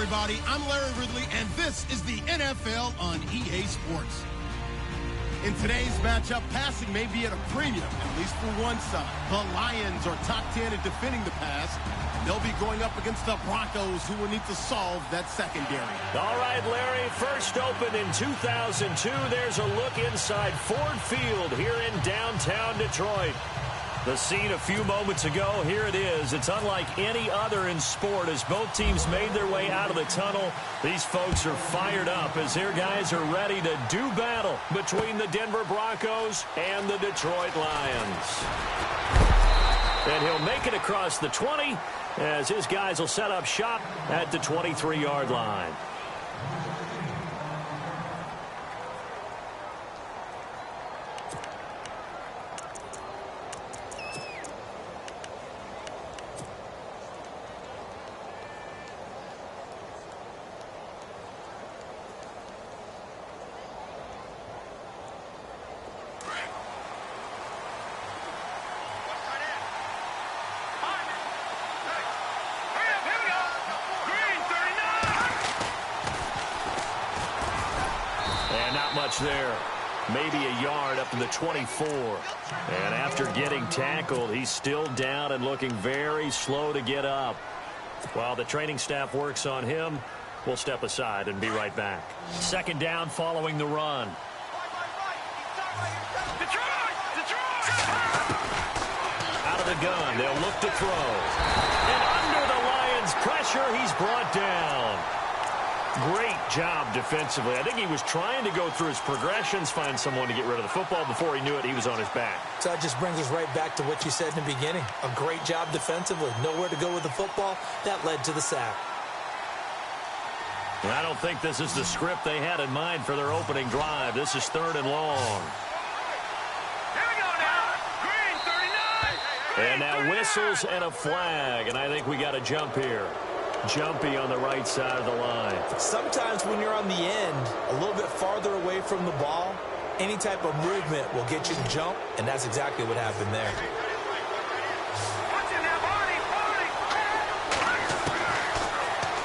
everybody. I'm Larry Ridley, and this is the NFL on EA Sports. In today's matchup, passing may be at a premium, at least for one side. The Lions are top 10 at defending the pass. They'll be going up against the Broncos, who will need to solve that secondary. All right, Larry, first opened in 2002. There's a look inside Ford Field here in downtown Detroit. The scene a few moments ago, here it is. It's unlike any other in sport as both teams made their way out of the tunnel. These folks are fired up as their guys are ready to do battle between the Denver Broncos and the Detroit Lions. And he'll make it across the 20 as his guys will set up shop at the 23-yard line. There, maybe a yard up to the 24. And after getting tackled, he's still down and looking very slow to get up. While the training staff works on him, we'll step aside and be right back. Second down following the run. Out of the gun, they'll look to throw. And under the Lions' pressure, he's brought down. Great job defensively. I think he was trying to go through his progressions, find someone to get rid of the football. Before he knew it, he was on his back. So that just brings us right back to what you said in the beginning. A great job defensively. Nowhere to go with the football. That led to the sack. And I don't think this is the script they had in mind for their opening drive. This is 3rd and long. Here we go now. Green 39. And now whistles and a flag. And I think we got a jump here. Jumpy on the right side of the line. Sometimes when you're on the end, a little bit farther away from the ball, any type of movement will get you to jump, and that's exactly what happened there.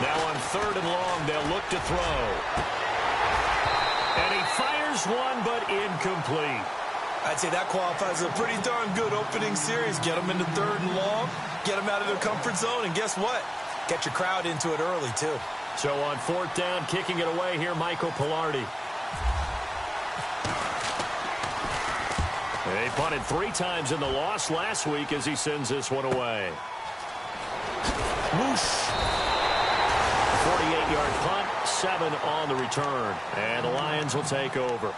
Now on 3rd and long, they'll look to throw. And he fires one, but incomplete. I'd say that qualifies as a pretty darn good opening series. Get them into 3rd and long, get them out of their comfort zone, and guess what? Get your crowd into it early, too. So on 4th down, kicking it away here, Michael Pilardi. They punted 3 times in the loss last week as he sends this one away. Whoosh. 48-yard punt, 7 on the return. And the Lions will take over.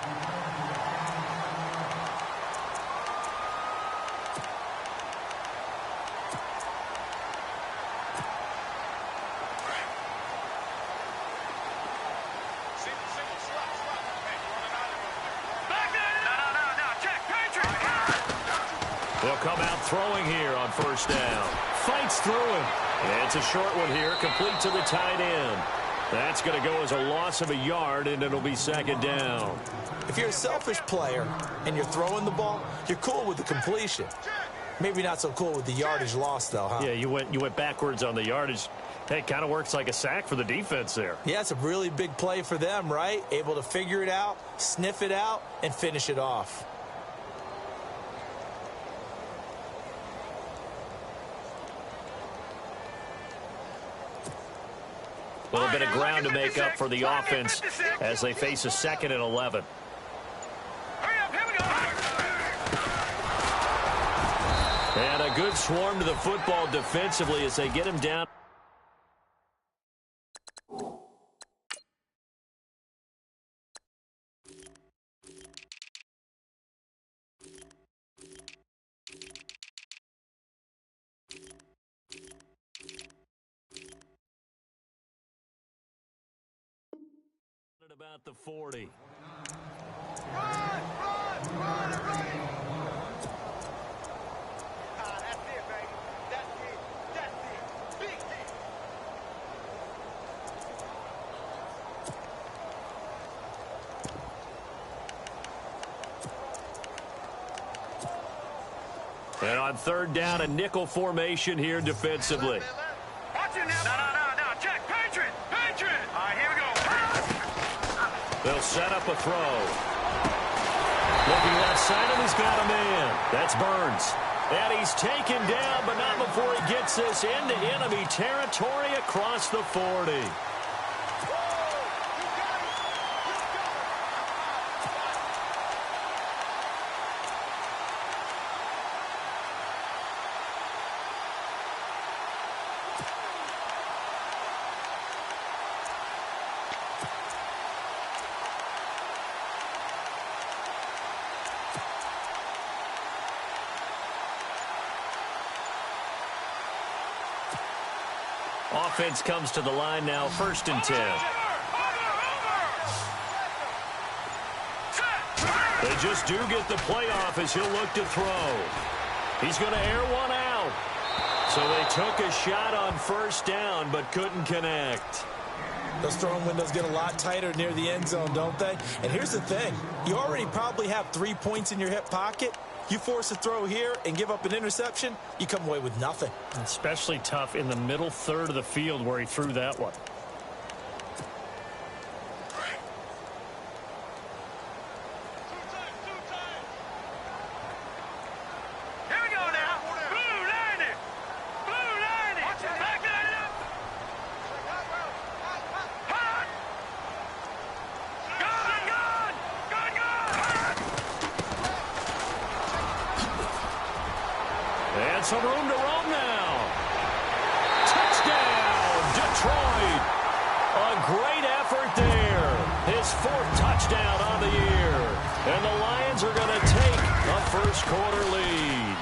They'll come out throwing here on 1st down. Fights through him. And it's a short one here, complete to the tight end. That's going to go as a loss of a yard, and it'll be 2nd down. If you're a selfish player and you're throwing the ball, you're cool with the completion. Maybe not so cool with the yardage loss, though, huh? Yeah, you went backwards on the yardage. Hey, it kind of works like a sack for the defense there. Yeah, it's a really big play for them, right? Able to figure it out, sniff it out, and finish it off. A little bit of ground to make up for the offense as they face a 2nd and 11. And a good swarm to the football defensively as they get him down. About the 40. Run! That's it, baby. That's it. Big hit. And on 3rd down, a nickel formation here defensively. Watch it now. No. Check. Patriot. set up a throw. Looking left side, and he's got a man. That's Burns. And he's taken down, but not before he gets this into enemy territory across the 40. Offense comes to the line now, 1st and 10. They just do get the playoff as he'll look to throw. He's going to air one out. So they took a shot on 1st down, but couldn't connect. Those throwing windows get a lot tighter near the end zone, don't they? And here's the thing. You already probably have 3 points in your hip pocket. You force a throw here and give up an interception, you come away with nothing. Especially tough in the middle third of the field where he threw that one. Here we go now. Blue line. Blue line. Back it up. Hot. Gone. And some room to roam now. Touchdown, Detroit. A great effort there. His 4th touchdown on the year. And the Lions are going to take a first-quarter lead.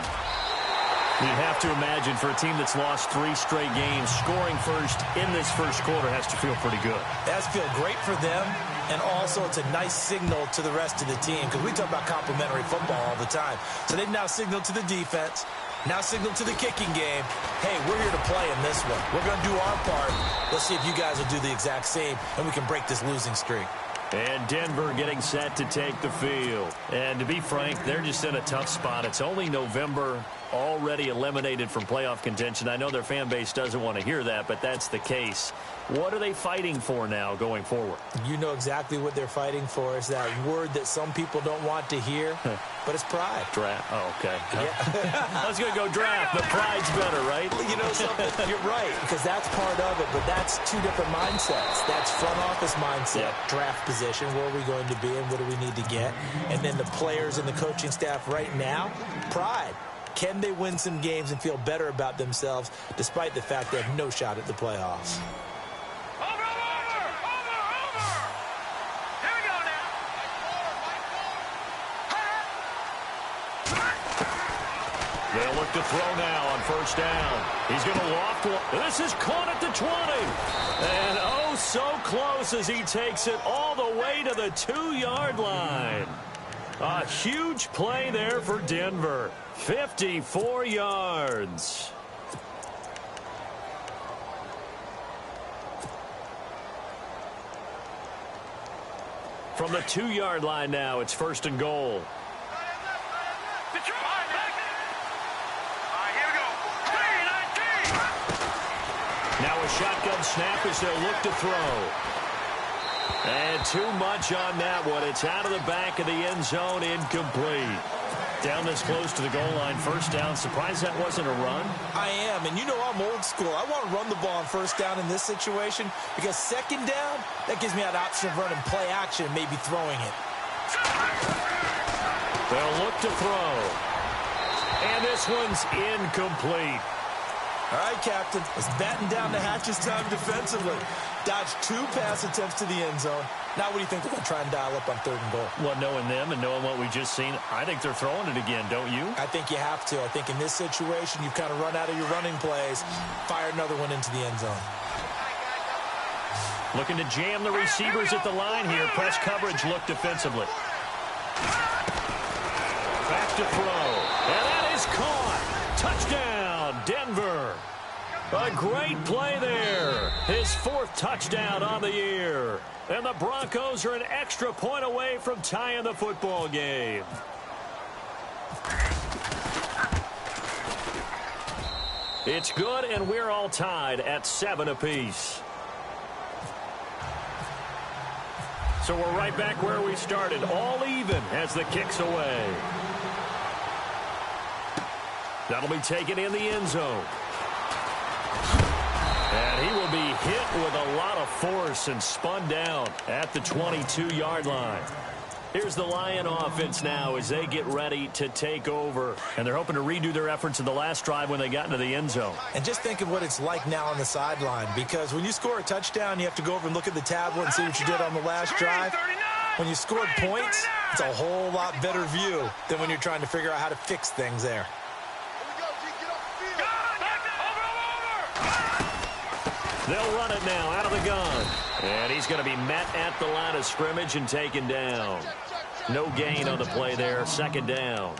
You'd have to imagine for a team that's lost 3 straight games, scoring first in this first quarter has to feel pretty good. It has to feel great for them, and also it's a nice signal to the rest of the team because we talk about complementary football all the time. So they've now signaled to the defense, now signaled to the kicking game, hey, we're here to play in this one. We're going to do our part. Let's see if you guys will do the exact same, and we can break this losing streak. And Denver getting set to take the field. And to be frank, they're just in a tough spot. It's only November, already eliminated from playoff contention. I know their fan base doesn't want to hear that, but that's the case. What are they fighting for now going forward? You know exactly what they're fighting for. Is that word that some people don't want to hear, but it's pride. Draft. Oh, okay. Yeah. I was going to go draft, but pride's better, right? You know something? You're right, because that's part of it, but that's 2 different mindsets. That's front office mindset, draft position, where are we going to be and what do we need to get? And then the players and the coaching staff right now, pride. Can they win some games and feel better about themselves despite the fact they have no shot at the playoffs? Here we go now. They'll look to throw now on 1st down. He's going to loft one. This is caught at the 20. And oh, so close as he takes it all the way to the 2-yard line. A huge play there for Denver. 54 yards. From the 2-yard line now, it's 1st and goal. Now a shotgun snap as they'll look to throw. And too much on that one. It's out of the back of the end zone, incomplete. Down this close to the goal line, 1st down. Surprised that wasn't a run? I am, and you know I'm old school. I want to run the ball on 1st down in this situation because 2nd down, that gives me that option of running play action and maybe throwing it. They'll look to throw. And this one's incomplete. All right, Captain, let's batten down the hatches time defensively. Dodged 2 pass attempts to the end zone. Now what do you think they're going to try and dial up on 3rd and goal? Well, knowing them and knowing what we just seen, I think they're throwing it again, don't you? I think you have to. I think in this situation, you've kind of run out of your running plays. Fire another one into the end zone. Looking to jam the receivers at the line here. Press coverage, look defensively. Back to throw. And that is caught. Touchdown, Denver. A great play there. His 4th touchdown on the year. And the Broncos are an extra point away from tying the football game. It's good, and we're all tied at 7 apiece. So we're right back where we started, all even as the kick's away. That'll be taken in the end zone. And he will be hit with a lot of force and spun down at the 22-yard line. Here's the Lion offense now as they get ready to take over. And they're hoping to redo their efforts in the last drive when they got into the end zone. And just think of what it's like now on the sideline, because when you score a touchdown, you have to go over and look at the tablet and see what you did on the last drive. When you scored points, it's a whole lot better view than when you're trying to figure out how to fix things there. They'll run it now out of the gun. And he's going to be met at the line of scrimmage and taken down. No gain on the play there. Second down.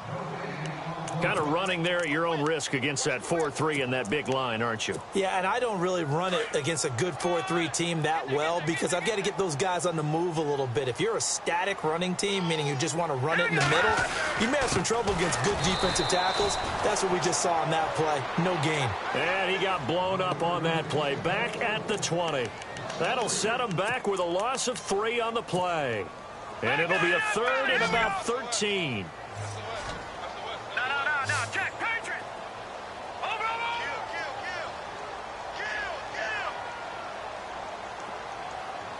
Kind of running there at your own risk against that 4-3 and that big line, aren't you? Yeah, and I don't really run it against a good 4-3 team that well because I've got to get those guys on the move a little bit. If you're a static running team, meaning you just want to run it in the middle, you may have some trouble against good defensive tackles. That's what we just saw on that play. No gain. And he got blown up on that play. Back at the 20. That'll set him back with a loss of 3 on the play. And it'll be a third and about 13. Jack, Patriot! Over!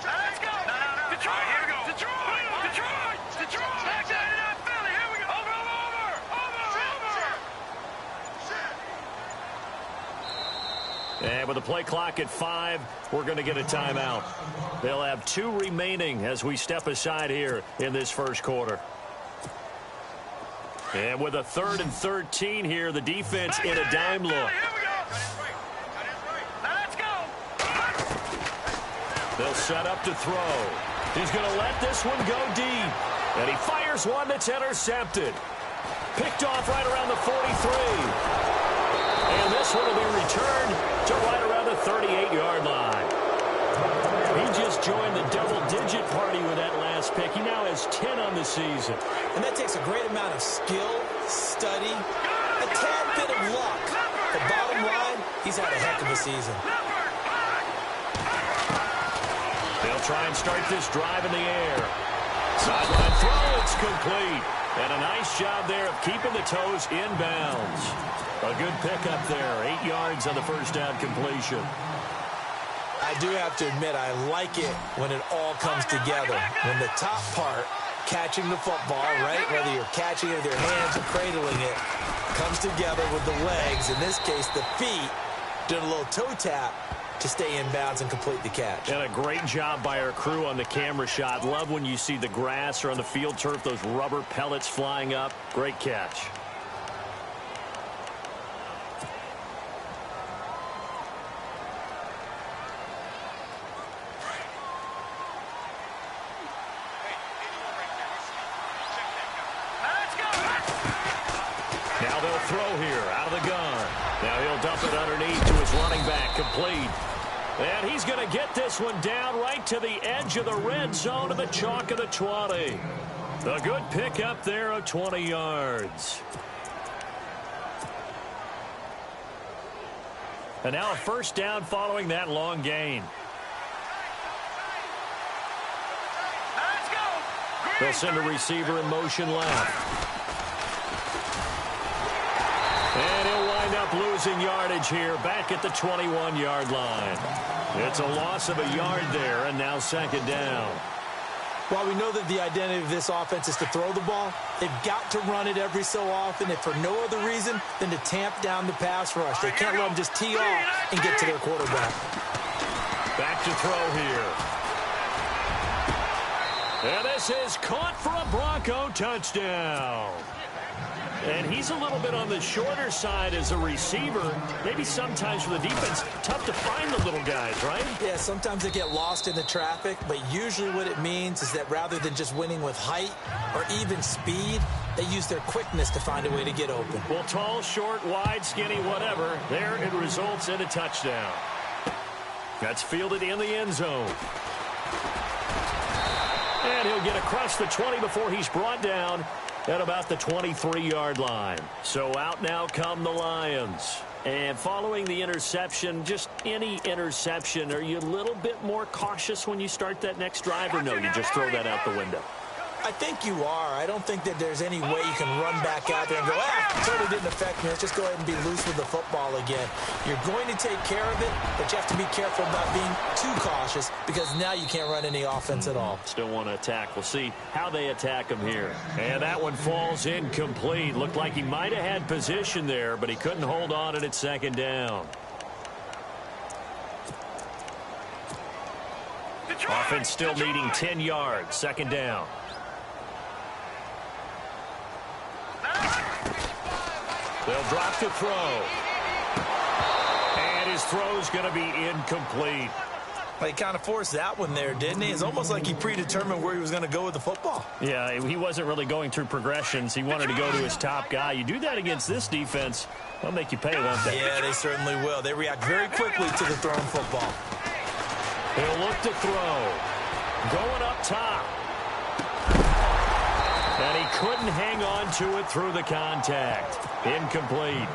Let's go! Detroit! Here we go! Detroit! Back down in Philly! Here we go! Over! And with the play clock at 5, we're going to get a timeout. They'll have 2 remaining as we step aside here in this first quarter. And with a 3rd and 13 here, the defense in a dime look. Here we go! Let's go! They'll set up to throw. He's going to let this one go deep. And he fires one that's intercepted. Picked off right around the 43. And this one will be returned to right around the 38-yard line. He just joined the double-digit party with that last pick. He now has 10 on the season. And that takes a great amount of skill, study, a tad bit of luck. But bottom line, he's had a heck of a season. They'll try and start this drive in the air. Sideline throw, it's complete. And a nice job there of keeping the toes in bounds. A good pickup there, 8 yards on the first down completion. I do have to admit, I like it when it all comes together. When the top part, catching the football, right, whether you're catching it with your hands or cradling it, comes together with the legs, in this case the feet, doing a little toe tap to stay in bounds and complete the catch. And a great job by our crew on the camera shot. Love when you see the grass or on the field turf, those rubber pellets flying up. Great catch. Now they'll throw here out of the gun. Now he'll dump it underneath to his running back, complete. And he's going to get this one down right to the edge of the red zone to the chalk of the 20. A good pickup there of 20 yards. And now a first down following that long gain. They'll send a receiver in motion left. And he'll wind up losing yardage here back at the 21-yard line. It's a loss of a yard there, and now second down. While we know that the identity of this offense is to throw the ball, they've got to run it every so often, if for no other reason than to tamp down the pass rush. They can't let them just tee off and get to their quarterback. Back to throw here. And this is caught for a Bronco touchdown. And he's a little bit on the shorter side as a receiver. Maybe sometimes for the defense, tough to find the little guys, right? Yeah, sometimes they get lost in the traffic, but usually what it means is that rather than just winning with height or even speed, they use their quickness to find a way to get open. Well, tall, short, wide, skinny, whatever, there it results in a touchdown. That's fielded in the end zone. And he'll get across the 20 before he's brought down at about the 23-yard line. So out now come the Lions. And following the interception, just any interception, are you a little bit more cautious when you start that next drive, or no, you just throw that out the window? I think you are. I don't think that there's any way you can run back out there and go, totally didn't affect me. Let's just go ahead and be loose with the football again. You're going to take care of it, but you have to be careful about being too cautious because now you can't run any offense at all. Still want to attack. We'll see how they attack him here. And that one falls incomplete. Looked like he might have had position there, but he couldn't hold on at second down. Offense still needing 10 yards. Second down. They'll drop to throw. And his throw's going to be incomplete. Well, he kind of forced that one there, didn't he? It's almost like he predetermined where he was going to go with the football. Yeah, he wasn't really going through progressions. He wanted to go to his top guy. You do that against this defense, they'll make you pay, won't they? Yeah, they certainly will. They react very quickly to the thrown football. He'll look to throw. Going up top. And he couldn't hang on to it through the contact. Incomplete.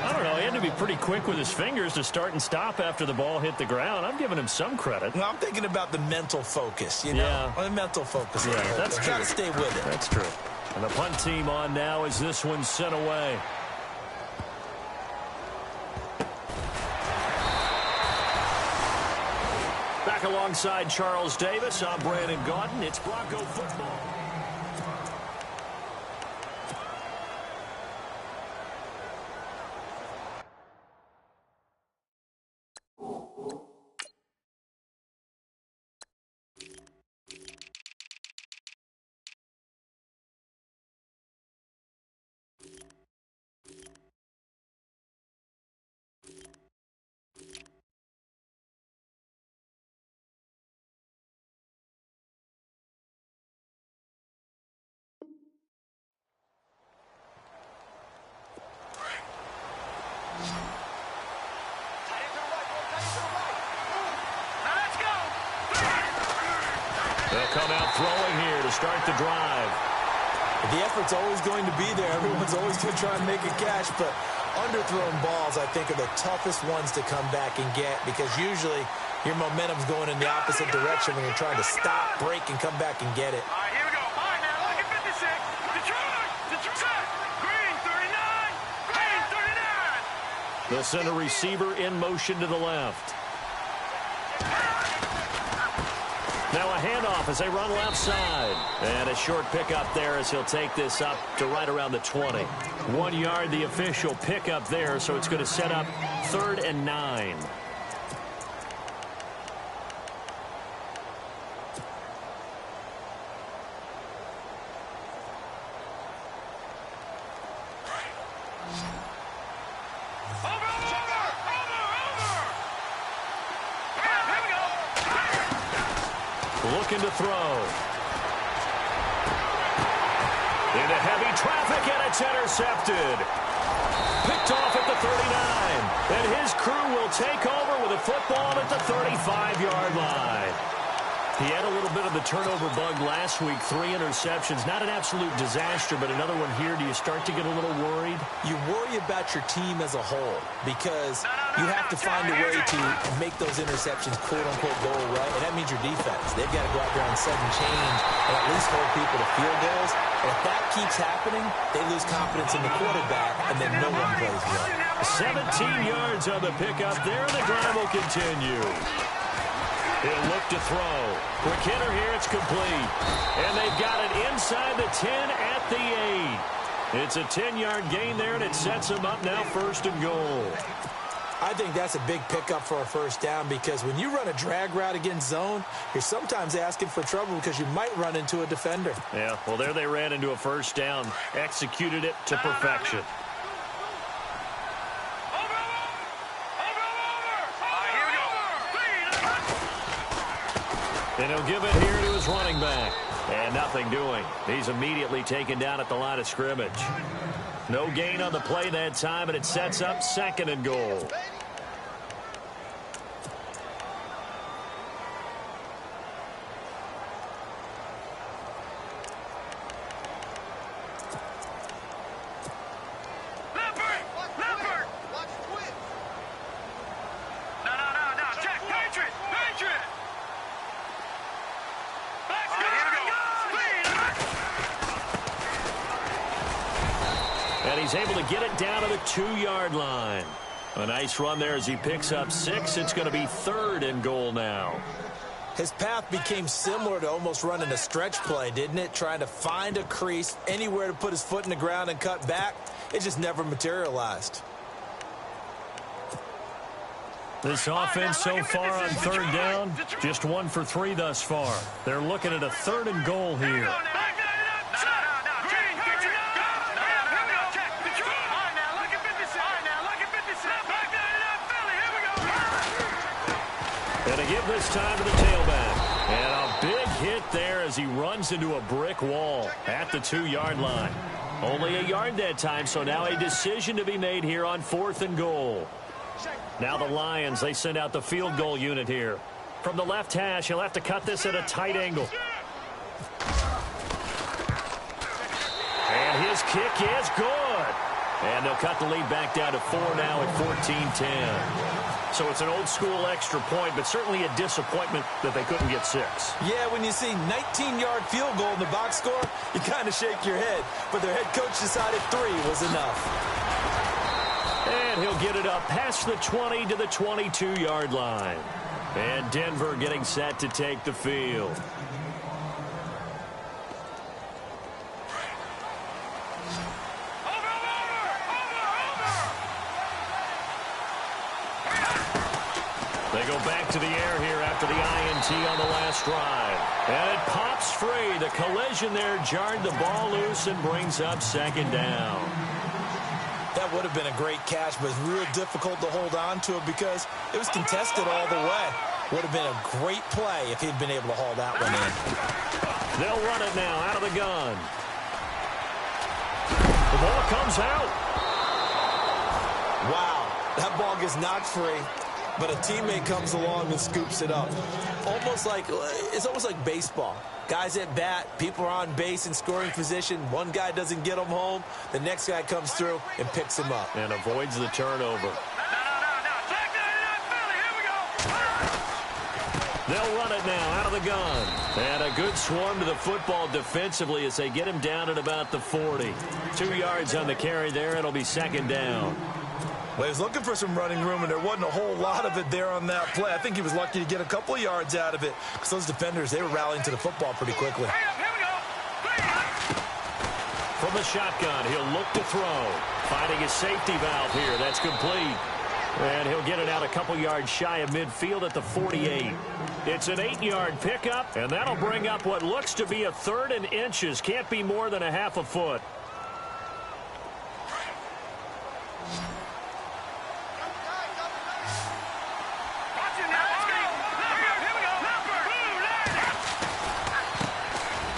I don't know. He had to be pretty quick with his fingers to start and stop after the ball hit the ground. I'm giving him some credit. Well, I'm thinking about the mental focus, you know? Yeah. The mental focus. Yeah, that's true. Got to stay with it. That's true. And the punt team on now as this one's sent away. Back alongside Charles Davis, I'm Brandon Gaudin. It's Bronco football. They'll come out throwing here to start the drive. The effort's always going to be there. Everyone's always going to try and make a catch, but underthrown balls, I think, are the toughest ones to come back and get because usually your momentum's going in the opposite direction when you're trying to stop, break, and come back and get it. All right, here we go. All right, now, look at 56. Detroit. Green, 39. Green, 39. They'll send a receiver in motion to the left. Now a handoff as they run left side. And a short pickup there as he'll take this up to right around the 20. 1 yard, the official pickup there, so it's going to set up 3rd and 9. Looking to throw. Into heavy traffic, and it's intercepted. Picked off at the 39. And his crew will take over with a football at the 35-yard line. He had a little bit of the turnover bug last week, 3 interceptions. Not an absolute disaster, but another one here. Do you start to get a little worried? You worry about your team as a whole because you have to find a way to make those interceptions, quote-unquote, go away, and that means your defense. They've got to go out there and sudden change and at least hold people to field goals. And if that keeps happening, they lose confidence in the quarterback, and then no one plays well. 17 yards on the pickup there. The drive will continue. He'll look to throw. Quick hitter here, it's complete. And they've got it inside the 10 at the 8. It's a 10-yard gain there, and it sets them up now 1st and goal. I think that's a big pickup for a first down because when you run a drag route against zone, you're sometimes asking for trouble because you might run into a defender. Yeah, well, there they ran into a first down, executed it to perfection. And he'll give it here to his running back. And nothing doing. He's immediately taken down at the line of scrimmage. No gain on the play that time, and it sets up 2nd and goal. he's able to get it down to the 2-yard line. A nice run there as he picks up 6. It's going to be 3rd and goal now. His path became similar to almost running a stretch play, didn't it? Trying to find a crease, anywhere to put his foot in the ground and cut back. It just never materialized. This offense so far on 3rd down, just 1 for 3 thus far. They're looking at a 3rd and goal here. And a give this time to the tailback. And a big hit there as he runs into a brick wall at the 2-yard line. Only a yard that time, so now a decision to be made here on 4th and goal. Now the Lions, they send out the field goal unit here. From the left hash, he'll have to cut this at a tight angle. And his kick is good. And they'll cut the lead back down to 4 now at 14-10. So it's an old-school extra point, but certainly a disappointment that they couldn't get 6. Yeah, when you see 19-yard field goal in the box score, you kind of shake your head. But their head coach decided 3 was enough. And he'll get it up past the 20 to the 22-yard line. And Denver getting set to take the field. They go back to the air here after the INT on the last drive. And it pops free. The collision there jarred the ball loose and brings up 2nd down. That would have been a great catch, but it's real difficult to hold on to it because it was contested all the way. Would have been a great play if he'd been able to haul that one in. They'll run it now out of the gun. The ball comes out. Wow, that ball gets knocked free. But a teammate comes along and scoops it up. It's almost like baseball. Guys at bat, people are on base in scoring position. One guy doesn't get them home. The next guy comes through and picks him up. And avoids the turnover. They'll run it now out of the gun. And a good swarm to the football defensively as they get him down at about the 40. 2 yards on the carry there. It'll be 2nd down. Well, he was looking for some running room, and there wasn't a whole lot of it there on that play. I think he was lucky to get a couple of yards out of it because those defenders, they were rallying to the football pretty quickly. From the shotgun, he'll look to throw. Finding his safety valve here. That's complete. And he'll get it out a couple yards shy of midfield at the 48. It's an 8-yard pickup, and that'll bring up what looks to be a 3rd and inches. Can't be more than a half a foot.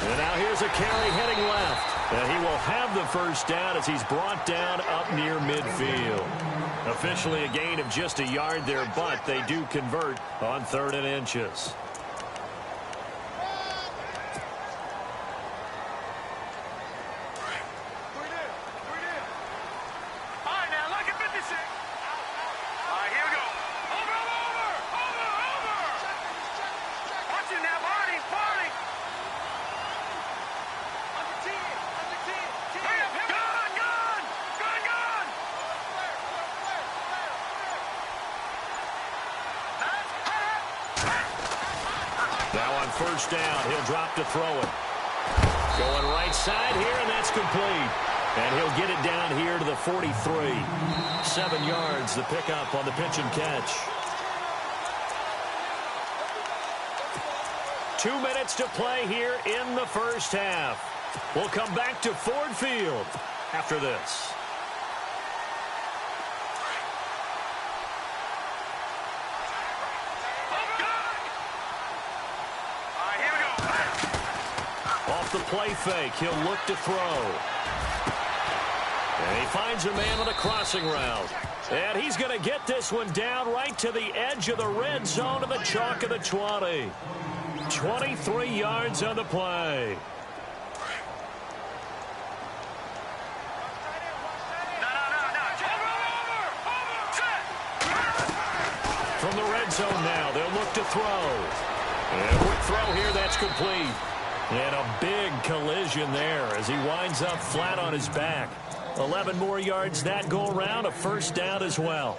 And now here's a carry heading left. And he will have the 1st down as he's brought down up near midfield. Officially a gain of just a yard there, but they do convert on 3rd and inches. Now on 1st down, he'll drop to throw it. Going right side here, and that's complete. And he'll get it down here to the 43. 7 yards, the pickup on the pitch and catch. 2 minutes to play here in the 1st half. We'll come back to Ford Field after this. Off the play fake, he'll look to throw. And he finds a man on a crossing route. And he's going to get this one down right to the edge of the red zone of the chalk of the 20. 23 yards on the play. From the red zone now, they'll look to throw. And a quick throw here, that's complete. And a big collision there as he winds up flat on his back. 11 more yards that go around, a first down as well.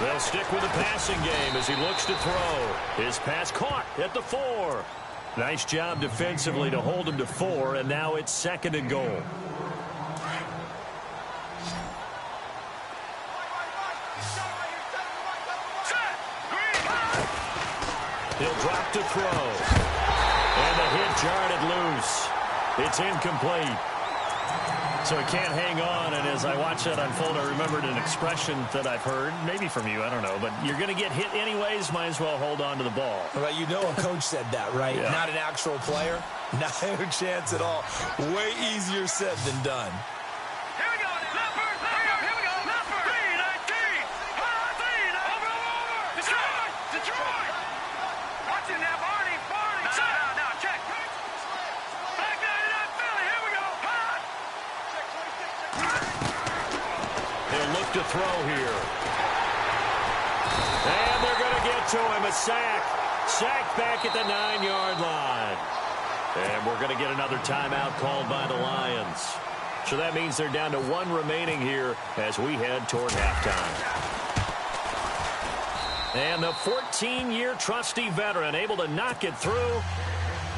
They'll stick with the passing game as he looks to throw. His pass caught at the 4. Nice job defensively to hold him to 4, and now it's 2nd and goal. He'll drop to throw. And the hit jarred it loose. It's incomplete. So he can't hang on, and as I watch that unfold, I remembered an expression that I've heard, maybe from you, I don't know, but you're going to get hit anyways, might as well hold on to the ball. Well, you know a coach said that, right? Yeah. Not an actual player. Not a chance at all. Way easier said than done. Here we go. Here we go. Number 319. Over. Detroit. Watching that Barney. Now, check. Back 99 Philly. Here we go. He'll look to throw here. And they're going to get to him. A sack. Sacked back at the 9-yard line. And we're going to get another timeout called by the Lions. So that means they're down to 1 remaining here as we head toward halftime. And the 14-year trusty veteran able to knock it through.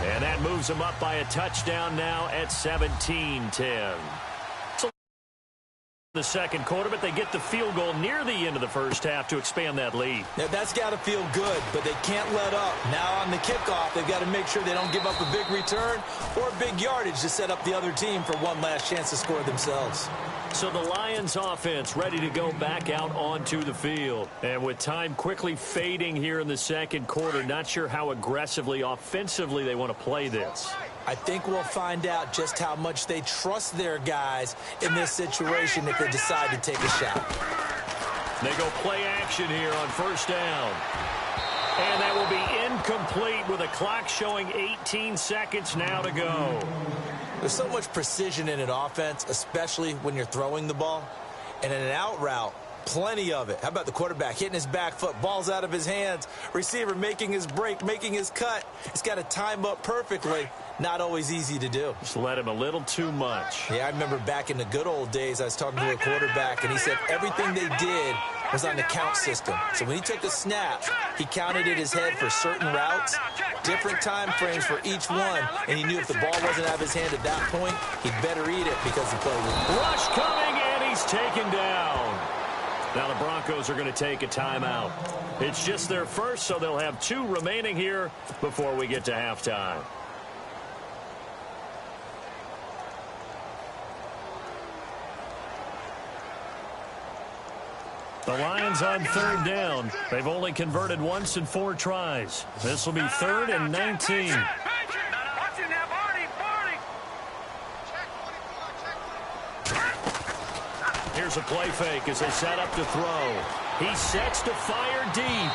And that moves them up by a touchdown now at 17-10. The second quarter, but they get the field goal near the end of the first half to expand that lead. Now, that's got to feel good, but they can't let up. Now on the kickoff, they've got to make sure they don't give up a big return or big yardage to set up the other team for one last chance to score themselves. So the Lions offense ready to go back out onto the field. And with time quickly fading here in the second quarter, not sure how aggressively, offensively they want to play this. I think we'll find out just how much they trust their guys in this situation if they decide to take a shot. They go play action here on first down. And that will be incomplete with a clock showing 18 seconds now to go. There's so much precision in an offense, especially when you're throwing the ball. And in an out route, plenty of it. How about the quarterback hitting his back foot, ball's out of his hands, receiver making his break, making his cut. He's got to time up perfectly. Not always easy to do. Just let him a little too much. Yeah, I remember back in the good old days, I was talking to a quarterback, and he said everything they did was on the count system. So when he took a snap, he counted in his head for certain routes, different time frames for each one, and he knew if the ball wasn't out of his hand at that point, he'd better eat it because the play was. Rush coming, and he's taken down. Now the Broncos are going to take a timeout. It's just their first, so they'll have 2 remaining here before we get to halftime. The Lions on third down. They've only converted once in 4 tries. This will be 3rd and 19. Here's a play fake as they set up to throw. He sets to fire deep.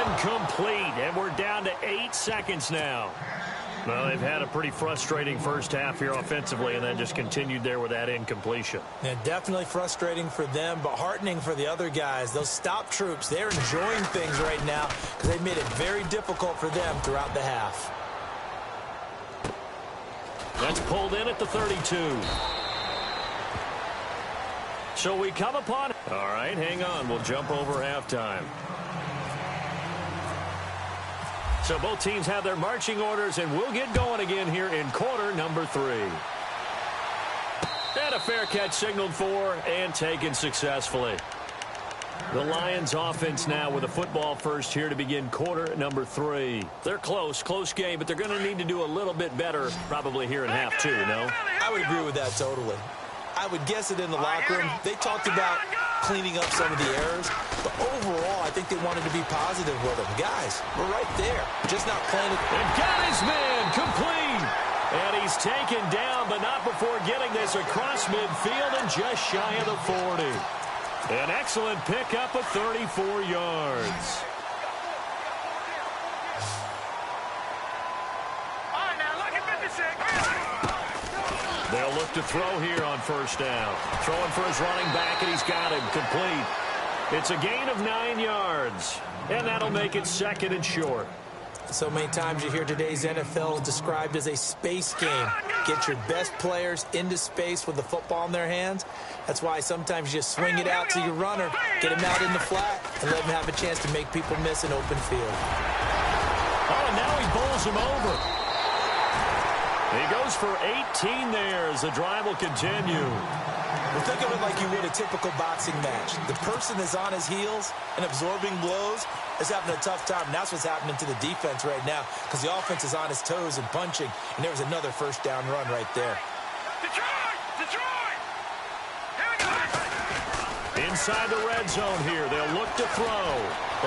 Incomplete. And we're down to 8 seconds now. Well, they've had a pretty frustrating first half here offensively, and then just continued there with that incompletion. Yeah, definitely frustrating for them, but heartening for the other guys. Those stop troops, they're enjoying things right now because they've made it very difficult for them throughout the half. That's pulled in at the 32. So we come upon... All right, hang on. We'll jump over halftime. So both teams have their marching orders, and we'll get going again here in quarter number 3. And a fair catch signaled for and taken successfully. The Lions offense now with a football first here to begin quarter number 3. They're close game, but they're going to need to do a little bit better probably here in half 2, no? I would agree with that totally. I would guess it in the locker room. They talked about cleaning up some of the errors. But overall, I think they wanted to be positive with him. Guys, we're right there. Just not playing it. And got his man complete. And he's taken down, but not before getting this across midfield and just shy of the 40. An excellent pickup of 34 yards. They'll look to throw here on first down. Throwing for his running back, and he's got him complete. It's a gain of 9 yards, and that'll make it second and short. So many times you hear today's NFL described as a space game. Get your best players into space with the football in their hands. That's why sometimes you just swing it out to your runner, get him out in the flat, and let him have a chance to make people miss an open field. Oh, and now he bowls him over. He goes for 18 there as the drive will continue. Well, think of it like you would a typical boxing match. The person is on his heels and absorbing blows is having a tough time. And that's what's happening to the defense right now because the offense is on his toes and punching. And there was another first down run right there. Detroit! Here we go! Inside the red zone here. They'll look to throw.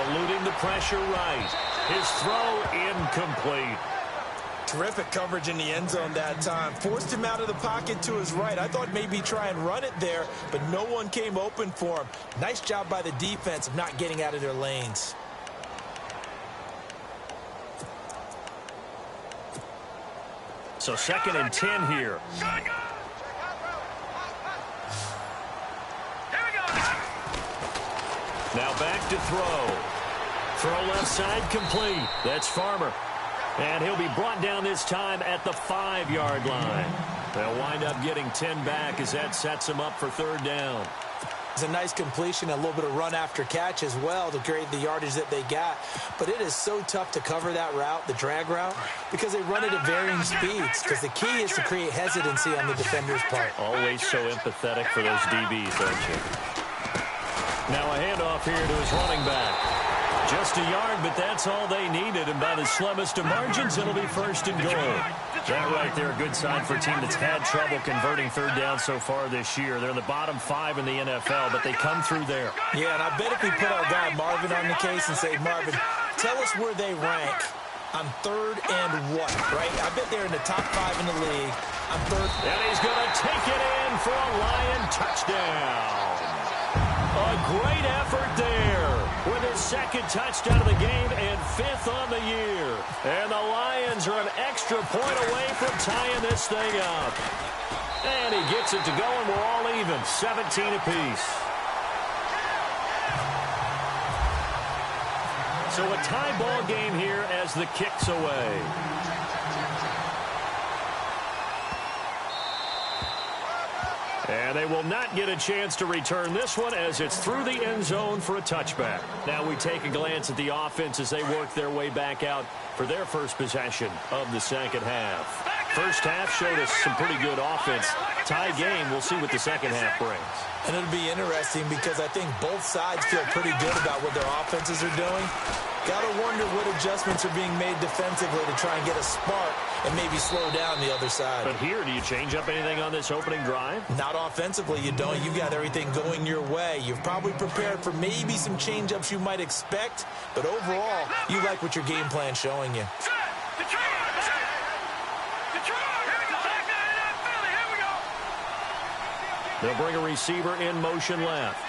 Eluding the pressure right. His throw incomplete. Terrific coverage in the end zone that time. Forced him out of the pocket to his right. I thought maybe try and run it there, but no one came open for him. Nice job by the defense of not getting out of their lanes. So 2nd and 10 here. Now back to throw. Throw left side complete. That's Farmer. And he'll be brought down this time at the 5-yard line. They'll wind up getting 10 back as that sets them up for 3rd down. It's a nice completion, a little bit of run after catch as well to create the yardage that they got. But it is so tough to cover that route, the drag route, because they run it at varying speeds. Because the key is to create hesitancy on the defender's part. Always so empathetic for those DBs, aren't you? Now a handoff here to his running back. Just a yard, but that's all they needed. And by the slimmest of margins, it'll be 1st and goal. That right there, a good sign for a team that's had trouble converting 3rd down so far this year. They're in the bottom 5 in the NFL, but they come through there. Yeah, and I bet if we put our guy Marvin on the case and say, Marvin, tell us where they rank on 3rd and what, right? I bet they're in the top 5 in the league. On 3rd. And he's going to take it in for a Lion touchdown. A great effort there with his 2nd touchdown of the game and 5th on the year. And the Lions are an extra point away from tying this thing up. And he gets it to go, and we're all even, 17 apiece. So a tie ball game here as the kick's away. And they will not get a chance to return this one as it's through the end zone for a touchback. Now we take a glance at the offense as they work their way back out for their first possession of the 2nd half. First half showed us some pretty good offense. Tie game, we'll see what the 2nd half brings. And it'll be interesting because I think both sides feel pretty good about what their offenses are doing. Got to wonder what adjustments are being made defensively to try and get a spark and maybe slow down the other side. But here, do you change up anything on this opening drive? Not offensively, you don't. You've got everything going your way. You've probably prepared for maybe some change-ups you might expect, but overall, you like what your game plan's showing you. They'll bring a receiver in motion left.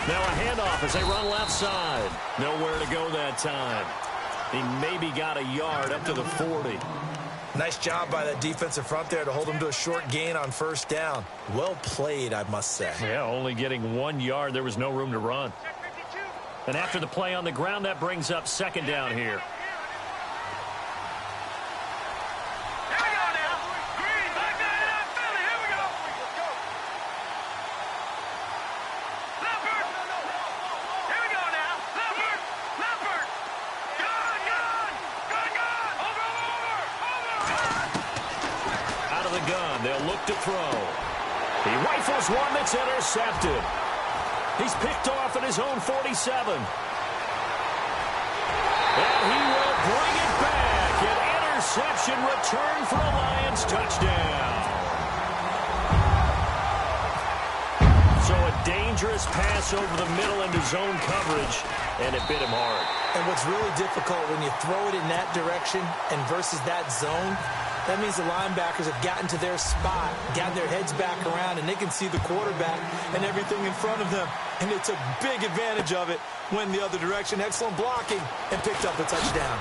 Now a handoff as they run left side. Nowhere to go that time. He maybe got a yard up to the 40. Nice job by that defensive front there to hold him to a short gain on 1st down. Well played, I must say. Yeah, only getting 1 yard. There was no room to run. And after the play on the ground, that brings up 2nd down here. To throw. He rifles one that's intercepted. He's picked off at his own 47. And he will bring it back. An interception return for a Lions touchdown. So a dangerous dangerous pass over the middle into zone coverage, and it bit him hard. And what's really difficult when you throw it in that direction and versus that zone, that means the linebackers have gotten to their spot, gotten their heads back around, and they can see the quarterback and everything in front of them. And they took big advantage of it, went the other direction, excellent blocking, and picked up a touchdown.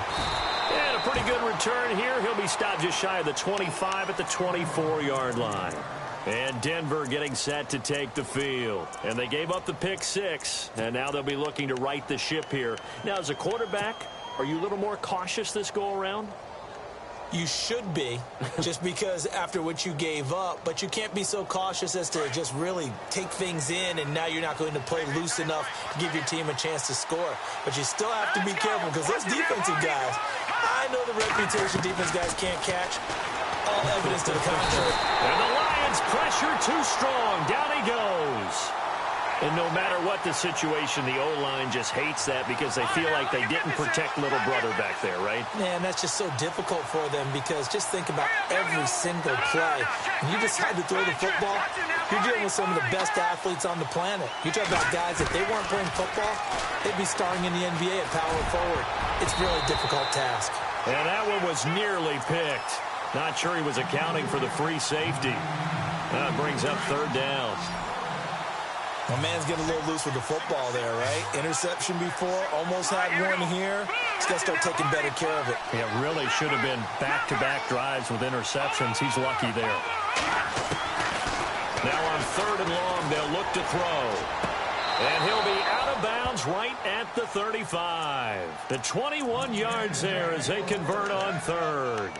And a pretty good return here. He'll be stopped just shy of the 25 at the 24-yard line. And Denver getting set to take the field. And they gave up the pick 6, and now they'll be looking to right the ship here. Now, as a quarterback, are you a little more cautious this go-around? You should be, just because after what you gave up, but you can't be so cautious as to just really take things in, and now you're not going to play loose enough to give your team a chance to score. But you still have to be careful, because those defensive guys, I know the reputation defense guys can't catch. All evidence to the contrary. And the Lions pressure too strong. Down he goes. And no matter what the situation, the O-line just hates that because they feel like they didn't protect little brother back there, right? Man, that's just so difficult for them because just think about every single play. When you decide to throw the football, you're dealing with some of the best athletes on the planet. You talk about guys, if they weren't playing football, they'd be starring in the NBA at power forward. It's a really difficult task. And that one was nearly picked. Not sure he was accounting for the free safety. That brings up third down. My man's getting a little loose with the football there, right? Interception before, almost had one here. He's got to start taking better care of it. Yeah, really should have been back-to-back drives with interceptions. He's lucky there. Now on third and long, they'll look to throw. And he'll be out of bounds right at the 35. The 21 yards there as they convert on third.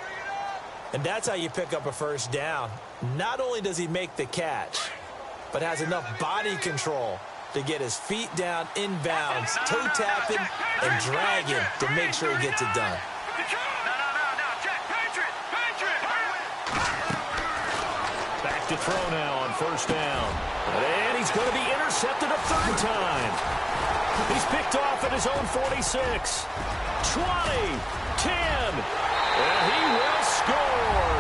And that's how you pick up a first down. Not only does he make the catch, but has enough body control to get his feet down inbounds, toe tapping and dragging to make sure he gets it done. Back to throw now on first down. And he's going to be intercepted a third time. He's picked off at his own 46. 20, 10, and he will score.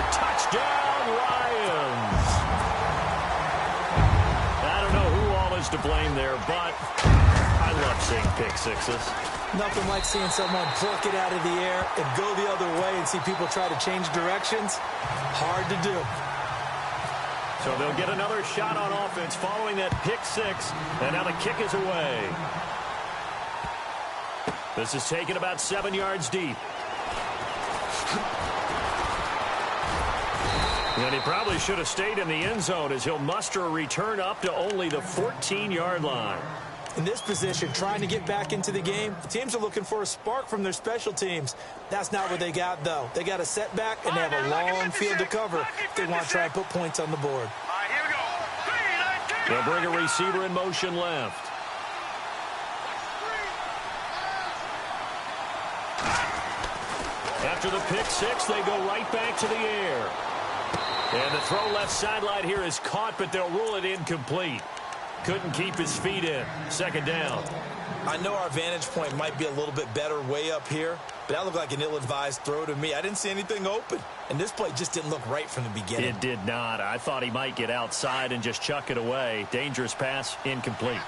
Touchdown, Lions. I don't know who all is to blame there, but I love seeing pick sixes. Nothing like seeing someone pluck it out of the air and go the other way and see people try to change directions. Hard to do. So they'll get another shot on offense following that pick 6, and now the kick is away. This is taken about 7 yards deep. And he probably should have stayed in the end zone as he'll muster a return up to only the 14-yard line. In this position, trying to get back into the game, the teams are looking for a spark from their special teams. That's not what they got, though. They got a setback, and they have a long field to cover if they want to try and put points on the board. They'll bring a receiver in motion left. After the pick 6, they go right back to the air. And the throw left sideline here is caught, but they'll rule it incomplete. Couldn't keep his feet in. Second down. I know our vantage point might be a little bit better way up here, but that looked like an ill-advised throw to me. I didn't see anything open, and this play just didn't look right from the beginning. It did not. I thought he might get outside and just chuck it away. Dangerous pass, incomplete.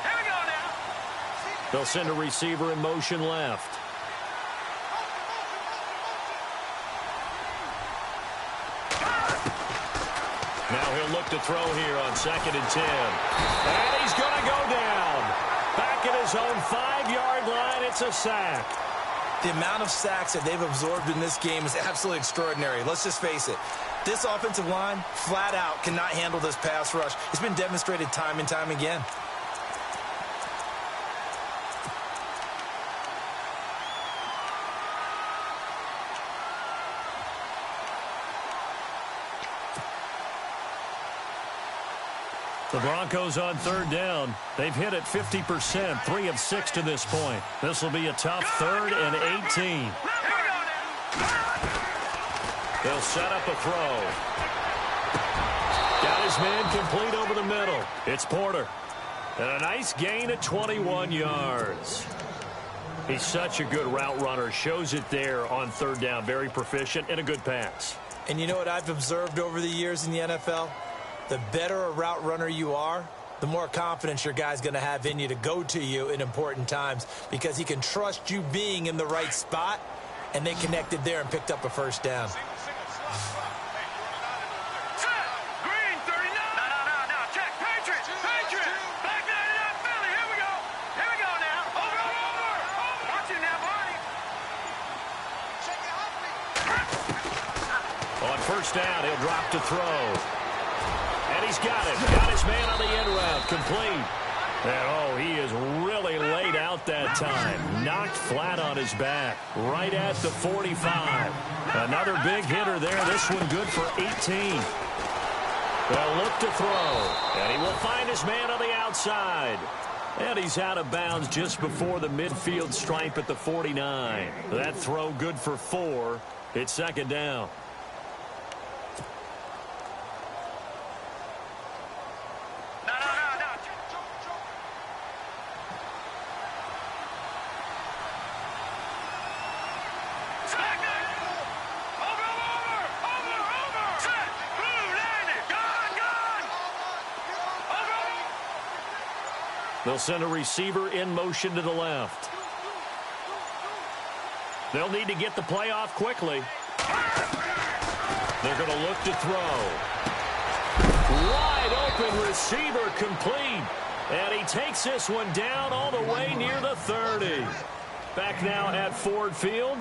Here we go now. They'll send a receiver in motion left. Now he'll look to throw here on 2nd and 10. And he's going to go down. Back at his own 5-yard line, it's a sack. The amount of sacks that they've absorbed in this game is absolutely extraordinary. Let's just face it. This offensive line, flat out, cannot handle this pass rush. It's been demonstrated time and time again. The Broncos on third down. They've hit it 50%, 3 of 6 to this point. This will be a tough 3rd and 18. They'll set up a throw. Got his man complete over the middle. It's Porter. And a nice gain of 21 yards. He's such a good route runner. Shows it there on third down. Very proficient and a good pass. And you know what I've observed over the years in the NFL? the better a route runner you are, the more confidence your guy's going to have in you to go to you in important times because he can trust you being in the right spot, and they connected there and picked up a first down. First down, he'll drop to throw. And he's got it. Got his man on the end route. Complete. And, he is really laid out that time. Knocked flat on his back. Right at the 45. Another big hitter there. This one good for 18. They'll look to throw. And he will find his man on the outside. And he's out of bounds just before the midfield stripe at the 49. That throw good for 4. It's second down. They'll send a receiver in motion to the left. They'll need to get the play off quickly. They're going to look to throw. Wide open receiver complete. And he takes this one down all the way near the 30. Back now at Ford Field.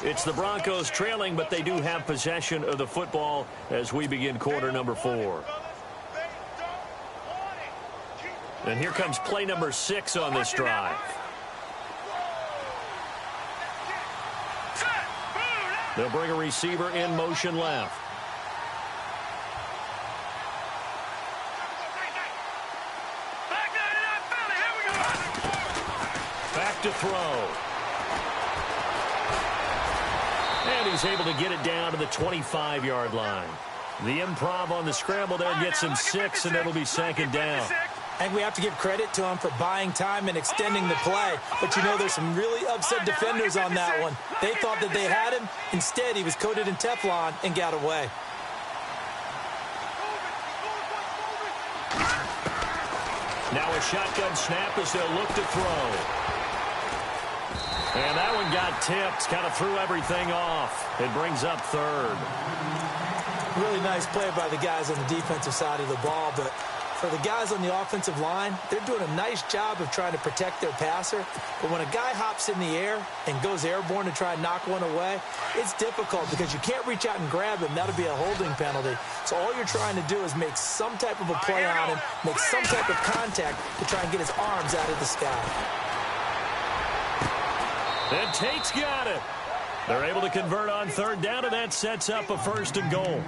It's the Broncos trailing, but they do have possession of the football as we begin quarter number 4. And here comes play number 6 on this drive. They'll bring a receiver in motion left. Back to throw. And he's able to get it down to the 25-yard line. The improv on the scramble there gets him 6, and it'll be second down. I think we have to give credit to him for buying time and extending the play. But, there's some really upset defenders on that one. They thought that they had him. Instead, he was coated in Teflon and got away. Now a shotgun snap as they'll look to throw. And that one got tipped. Kind of threw everything off. It brings up third. Really nice play by the guys on the defensive side of the ball, but for the guys on the offensive line, they're doing a nice job of trying to protect their passer. But when a guy hops in the air and goes airborne to try and knock one away, it's difficult because you can't reach out and grab him. That'll be a holding penalty. So all you're trying to do is make some type of a play on him, make some type of contact to try and get his arms out of the sky. And Tate's got it. They're able to convert on third down, and that sets up a first and goal.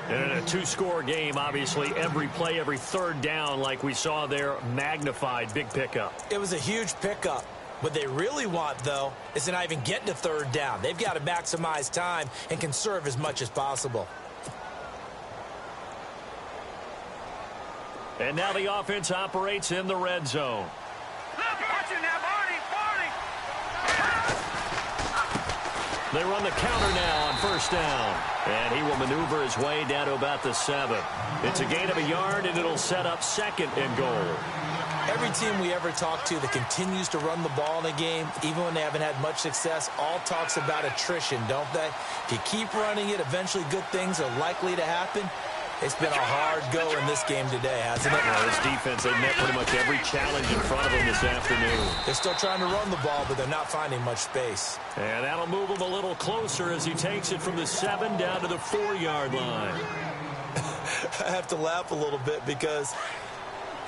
And in a two-score game, obviously, every play, every third down, like we saw there, magnified, big pickup. It was a huge pickup. What they really want, though, is to not even get to third down. They've got to maximize time and conserve as much as possible. And now the offense operates in the red zone. They run the counter now on first down. And he will maneuver his way down to about the 7. It's a gain of a yard, and it'll set up second and goal. Every team we ever talk to that continues to run the ball in a game, even when they haven't had much success, all talks about attrition, don't they? If you keep running it, eventually good things are likely to happen. It's been a hard go in this game today, hasn't it? Well, this defense, they've met pretty much every challenge in front of them this afternoon. They're still trying to run the ball, but they're not finding much space. And that'll move him a little closer as he takes it from the 7 down to the 4-yard line. I have to laugh a little bit because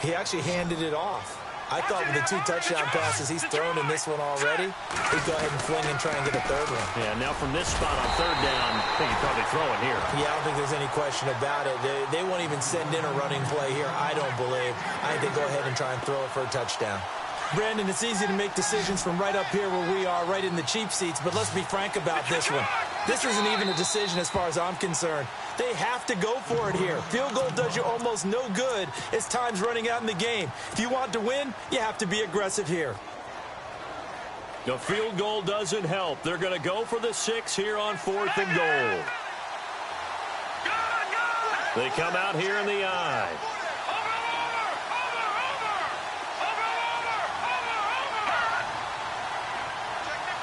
he actually handed it off. I thought with the 2 touchdown passes he's thrown in this one already, he'd go ahead and fling and try and get a third one. Yeah, now from this spot on third down, I think he'd probably throw it here. Yeah, I don't think there's any question about it. They won't even send in a running play here, I don't believe. I think they go ahead and try and throw it for a touchdown. Brandon, it's easy to make decisions from right up here where we are, right in the cheap seats, but let's be frank about this one. This isn't even a decision as far as I'm concerned. They have to go for it here. Field goal does you almost no good as time's running out in the game. If you want to win, you have to be aggressive here. The field goal doesn't help. They're going to go for the 6 here on 4th and goal. They come out here in the I.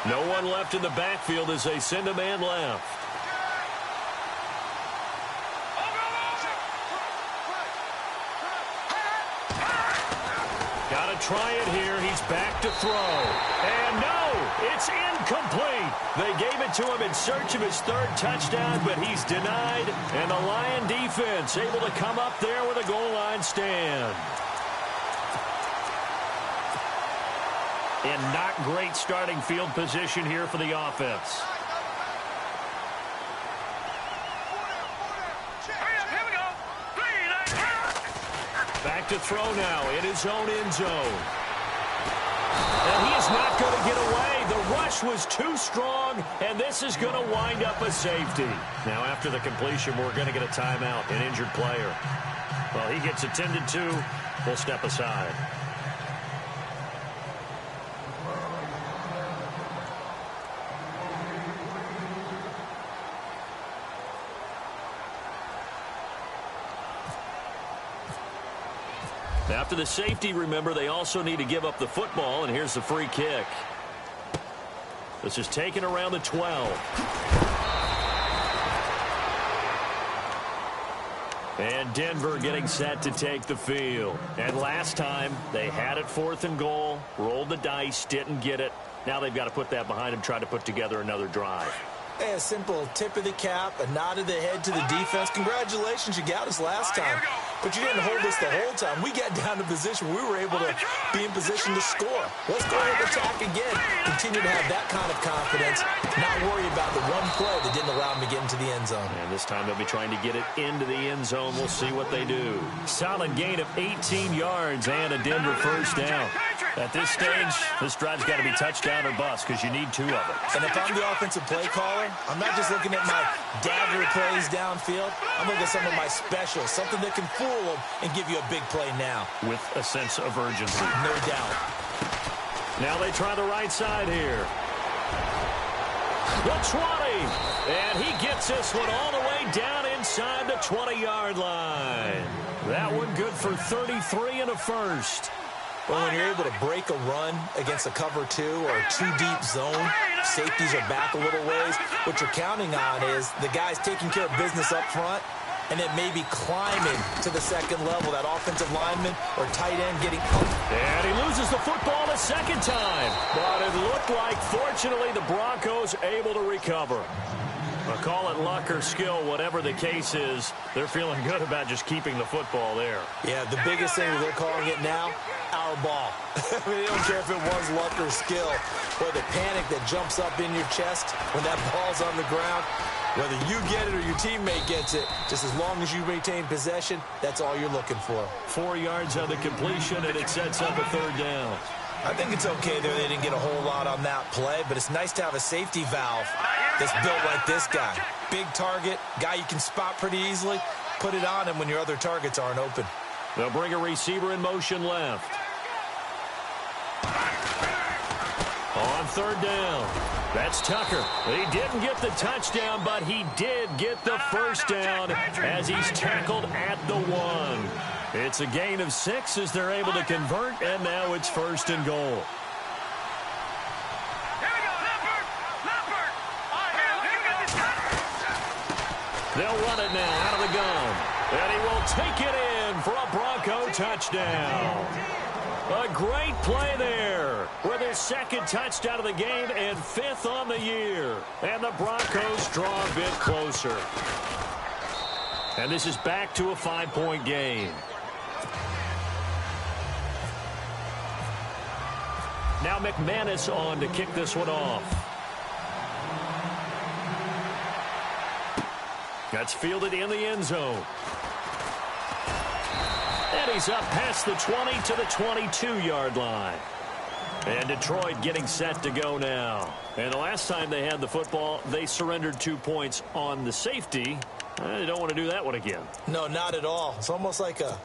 No one left in the backfield as they send a man left. Got to try it here. He's back to throw. And no, it's incomplete. They gave it to him in search of his third touchdown, but he's denied. And the Lion defense able to come up there with a goal line stand. And not great starting field position here for the offense. Back to throw now in his own end zone. And he is not going to get away. The rush was too strong, and this is going to wind up a safety. Now, after the completion, we're going to get a timeout, an injured player. Well, he gets attended to. We'll step aside. After the safety, remember, they also need to give up the football, and here's the free kick. This is taken around the 12. And Denver getting set to take the field. And last time, they had it 4th and goal, rolled the dice, didn't get it. Now they've got to put that behind them, try to put together another drive. Hey, a simple tip of the cap, a nod of the head to the defense. Congratulations, you got us last time. But you didn't hold us the whole time. We got down to position. We were able to be in position to score. Let's go ahead and attack again. Continue to have that kind of confidence. Not worry about the one play that didn't allow them to get into the end zone. And this time they'll be trying to get it into the end zone. We'll see what they do. Solid gain of 18 yards and a Denver first down. At this stage, this drive's got to be touchdown or bust because you need 2 of them. And if I'm the offensive play caller, I'm not just looking at my dagger plays downfield. I'm looking at some of my specials, something that can fool them and give you a big play now. With a sense of urgency. No doubt. Now they try the right side here. The 20. And he gets this one all the way down inside the 20-yard line. That one good for 33 and a first. Well, when you're able to break a run against a cover 2 or a 2-deep zone, safeties are back a little ways. What you're counting on is the guys taking care of business up front and then maybe climbing to the second level, that offensive lineman or tight end getting up. And he loses the football the second time. But it looked like, fortunately, the Broncos able to recover. I'll call it luck or skill, whatever the case is. They're feeling good about just keeping the football there. Yeah, the biggest thing that they're calling it now, our ball. I mean, they don't care if it was luck or skill, or the panic that jumps up in your chest when that ball's on the ground. Whether you get it or your teammate gets it, just as long as you maintain possession, that's all you're looking for. 4 yards on the completion, and it sets up a 3rd down. I think it's okay there. They didn't get a whole lot on that play, but it's nice to have a safety valve that's built like this guy. Big target, guy you can spot pretty easily. Put it on him when your other targets aren't open. They'll bring a receiver in motion left. On 3rd down. That's Tucker. He didn't get the touchdown, but he did get the first down as he's tackled at the 1. It's a gain of 6 as they're able to convert, and now it's 1st and goal. They'll run it now out of the gun, and he will take it in for a Bronco touchdown. A great play there for their 2nd touchdown of the game and 5th on the year. And the Broncos draw a bit closer. And this is back to a 5-point game. Now McManus on to kick this one off. That's fielded in the end zone. And he's up past the 20 to the 22-yard line. And Detroit getting set to go now. And the last time they had the football, they surrendered 2 points on the safety. They don't want to do that one again. No, not at all. It's almost like a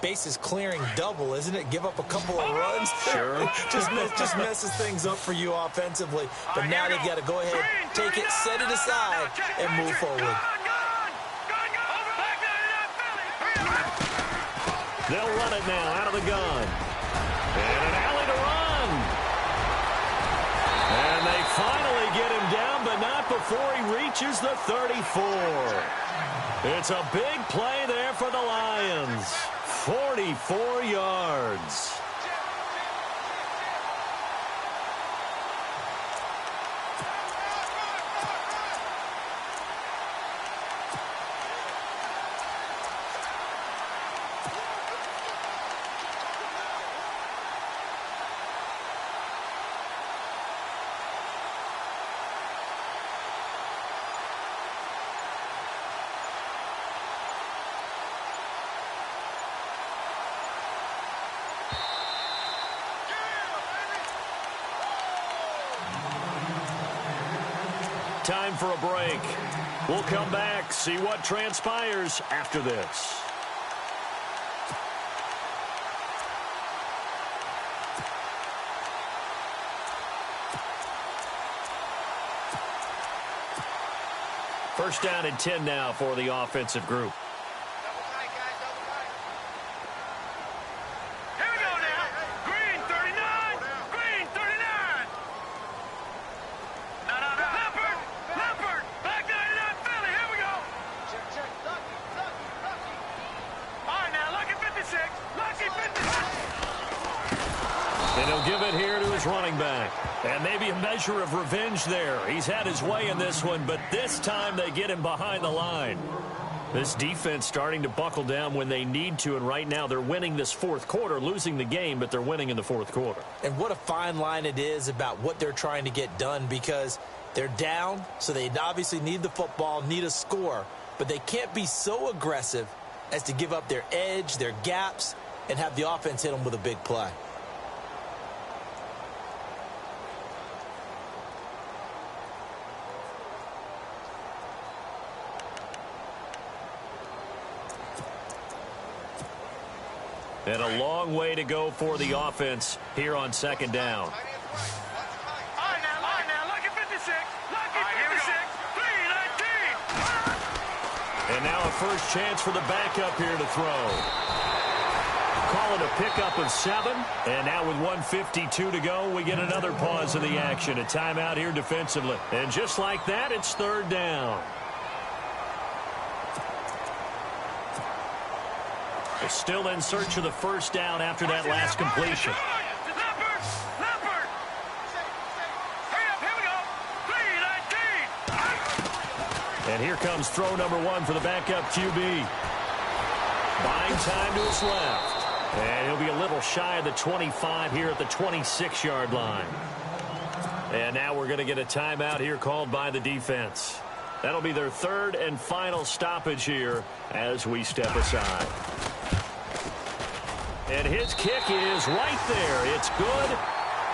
bases clearing double, isn't it? Give up a couple of runs. Sure. just messes things up for you offensively. But now they've got to go ahead, take it, set it aside, and move forward. They'll run it now out of the gun. And an alley to run. And they finally get him down, but not before he reaches the 34. It's a big play there for the Lions. 44 yards. Time for a break. We'll come back, see what transpires after this. First down and 10 now for the offensive group. And he'll give it here to his running back. And maybe a measure of revenge there. He's had his way in this one, but this time they get him behind the line. This defense starting to buckle down when they need to, and right now they're winning this fourth quarter, losing the game, but they're winning in the fourth quarter. And what a fine line it is about what they're trying to get done, because they're down, so they obviously need the football, need a score, but they can't be so aggressive as to give up their edge, their gaps, and have the offense hit them with a big play. And a long way to go for the offense here on second down. All right, now, lucky 56. Lucky 56. 319. And now a first chance for the backup here to throw. Call it a pickup of 7. And now with 1:52 to go, we get another pause in the action. A timeout here defensively. And just like that, it's third down. They're still in search of the first down after that last completion. And here comes throw number 1 for the backup QB. Buying time to his left. And he'll be a little shy of the 25 here at the 26-yard line. And now we're going to get a timeout here called by the defense. That'll be their third and final stoppage here as we step aside. And his kick is right there. It's good,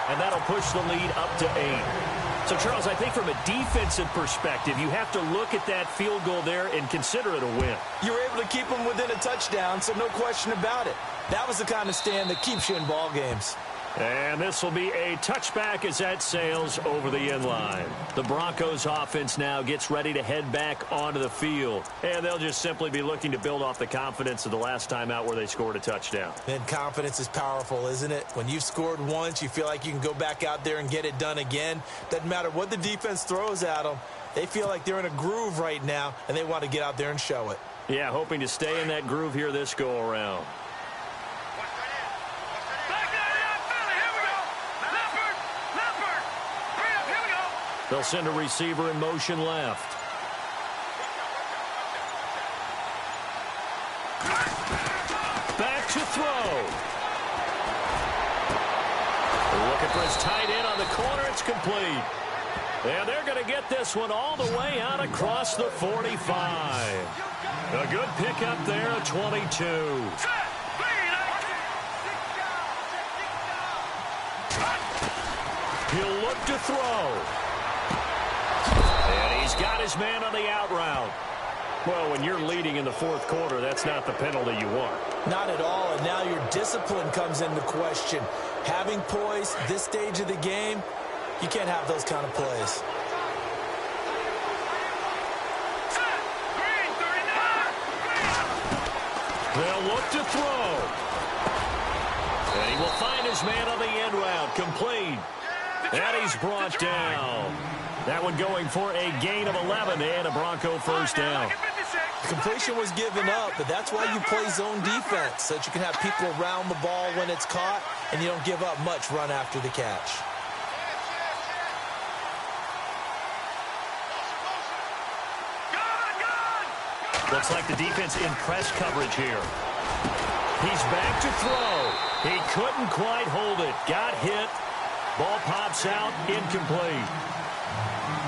and that'll push the lead up to 8. So, Charles, I think from a defensive perspective, you have to look at that field goal there and consider it a win. You were able to keep them within a touchdown, so no question about it. That was the kind of stand that keeps you in ball games. And this will be a touchback as that sails over the end line. The Broncos offense now gets ready to head back onto the field. And they'll just simply be looking to build off the confidence of the last time out where they scored a touchdown. And confidence is powerful, isn't it? When you've scored once, you feel like you can go back out there and get it done again. Doesn't matter what the defense throws at them. They feel like they're in a groove right now, and they want to get out there and show it. Yeah, hoping to stay in that groove here this go-around. They'll send a receiver in motion left. Back to throw. Looking for his tight end on the corner. It's complete. And they're going to get this one all the way out across the 45. A good pickup there at 22. He'll look to throw. And he's got his man on the out route. Well, when you're leading in the fourth quarter, that's not the penalty you want. Not at all, and now your discipline comes into question. Having poise this stage of the game, you can't have those kind of plays. They'll look to throw. And he will find his man on the end route. Complete. And he's brought down. That one going for a gain of 11 and a Bronco first down. The completion was given up, but that's why you play zone defense, so that you can have people around the ball when it's caught, and you don't give up much run after the catch. Looks like the defense in press coverage here. He's back to throw. He couldn't quite hold it. Got hit. Ball pops out. Incomplete.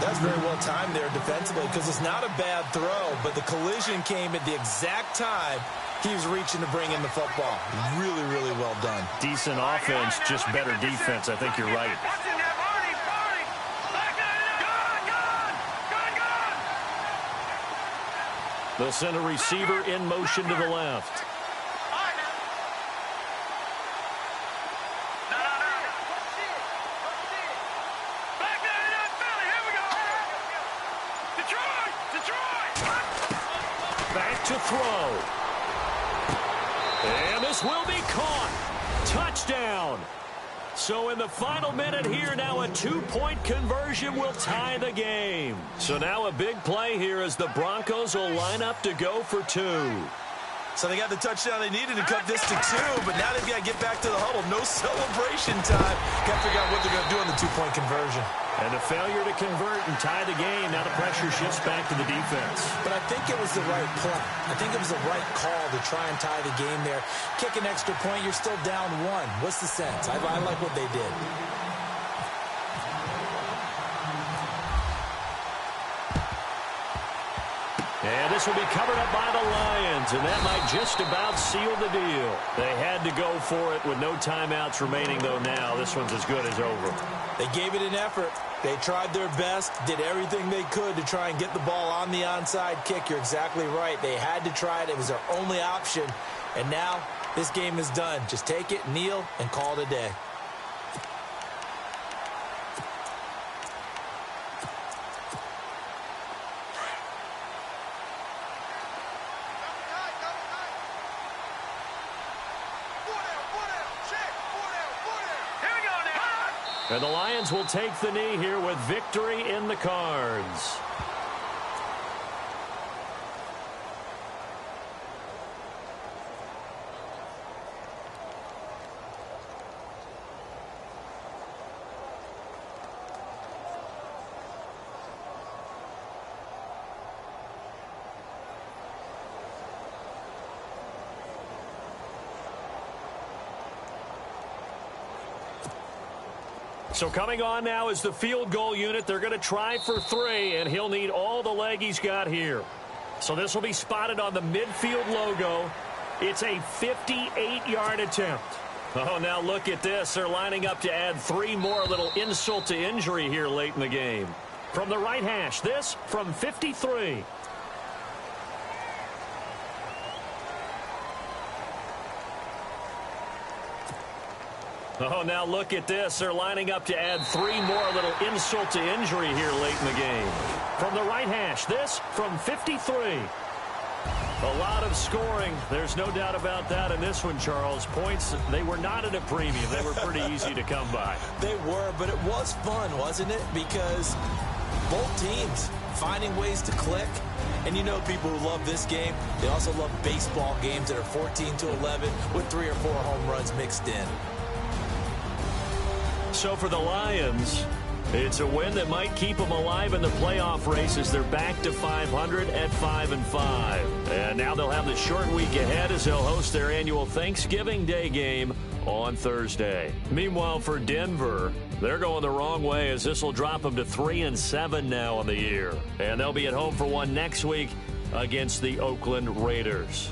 That's very well timed there defensively, because it's not a bad throw, but the collision came at the exact time he was reaching to bring in the football. Really, really well done. Decent offense, just better defense. I think you're right. They'll send a receiver in motion to the left. Back to throw. And this will be caught. Touchdown. So in the final minute here, now a two-point conversion will tie the game. So now a big play here as the Broncos will line up to go for two. So they got the touchdown they needed to cut this to two, but now they've got to get back to the huddle. No celebration time. Got to figure out what they're going to do on the two-point conversion. And a failure to convert and tie the game. Now the pressure shifts back to the defense. But I think it was the right play. I think it was the right call to try and tie the game there. Kick an extra point, you're still down one. What's the sense? I like what they did. And this will be covered up by the Lions, and that might just about seal the deal. They had to go for it with no timeouts remaining, though now this one's as good as over. They gave it an effort. They tried their best, did everything they could to try and get the ball on the onside kick. You're exactly right. They had to try it. It was their only option. And now this game is done. Just take it, kneel, and call it a day. And the Lions will take the knee here with victory in the cards. So coming on now is the field goal unit. They're going to try for three, and he'll need all the leg he's got here. So this will be spotted on the midfield logo. It's a 58-yard attempt. Oh, now look at this. They're lining up to add three more, a little insult to injury here late in the game. From the right hash, this from 53. Oh, now look at this. They're lining up to add three more, a little insult to injury here late in the game. From the right hash, this from 53. A lot of scoring. There's no doubt about that in this one, Charles. Points, they were not at a premium. They were pretty easy to come by. They were, but it was fun, wasn't it? Because both teams finding ways to click. And you know people who love this game, they also love baseball games that are 14-11 with 3 or 4 home runs mixed in. So for the Lions, it's a win that might keep them alive in the playoff race as they're back to 500 at 5-5. And now they'll have the short week ahead as they'll host their annual Thanksgiving Day game on Thursday. Meanwhile, for Denver, they're going the wrong way as this will drop them to 3-7 now on the year. And they'll be at home for one next week against the Oakland Raiders.